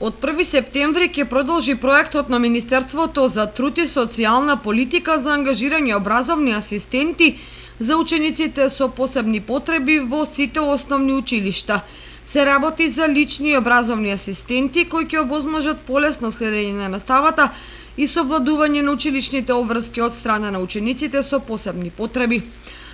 Од 1 септември ќе продолжи проектот на Министерството за труд и социјална политика за ангажирање образовни асистенти за учениците со посебни потреби во сите основни училишта. Се работи за лични и образовни асистенти кои ќе овозможат полесно следење на наставата и совладување на училишните обврски од страна на учениците со посебни потреби.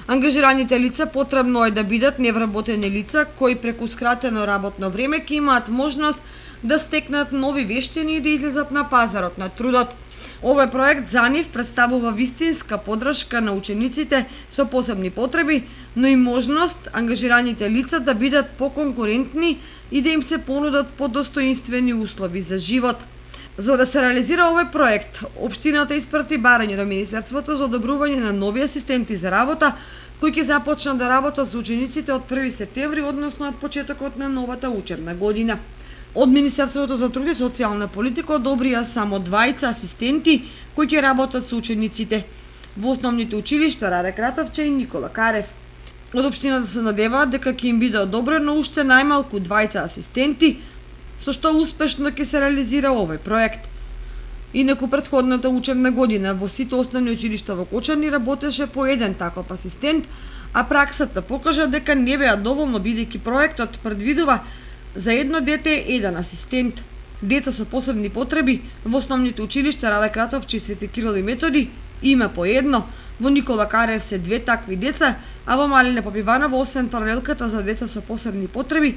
Ангажираните лица потребно е да бидат невработени лица кои преку скратено работно време ќе имаат можност да стекнат нови вештини и да излезат на пазарот на трудот. Овој проект за нив представува вистинска поддршка на учениците со посебни потреби, но и можност ангажираните лица да бидат поконкурентни и да им се понудат подостоинствени услови за живот. За да се реализира овој проект, општината испрати барање до Министерството за одобрување на нови асистенти за работа, кои ќе започнат да работат со учениците од 1 септември, односно од почетокот на новата учебна година. Од Министерството за труд и социјална политика одобрија само 2 асистенти кои ќе работат со учениците во основните училишта Раде Кратовче и Никола Карев. Од општината се надеваат дека ќе им биде одобрено уште најмалку 2 асистенти, со што успешно ќе се реализира овој проект. Инаку претходната учебна година во сите основни училишта во Кочани работеше по еден таков асистент, а праксата покажа дека не беа доволно бидејќи проектот предвидува за едно дете еден асистент. Деца со посебни потреби во основните училишта Раде Кратовче и Свети Кирил и Методи има по едно, во Никола Карев се 2 такви деца, а во Малина Попиванова освен паралелката за деца со посебни потреби,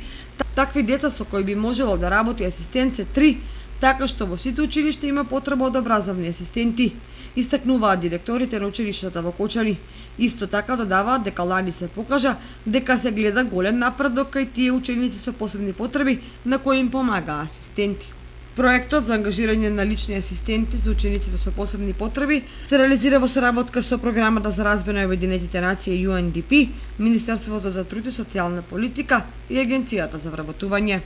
такви деца со кои би можело да работи асистент се 3, така што во сите училишта има потреба од образовни асистенти, истакнуваат директорите на училиштата во Кочани. Исто така додаваат дека лани се покажа дека се гледа голем напредок кај тие ученици со посебни потреби на кои им помага асистенти. Проектот за ангажирање на лични асистенти за учениците со посебни потреби се реализира во соработка со Програмата за развој на Обединетите нации UNDP, Министерството за труд и социјална политика и Агенцијата за вработување.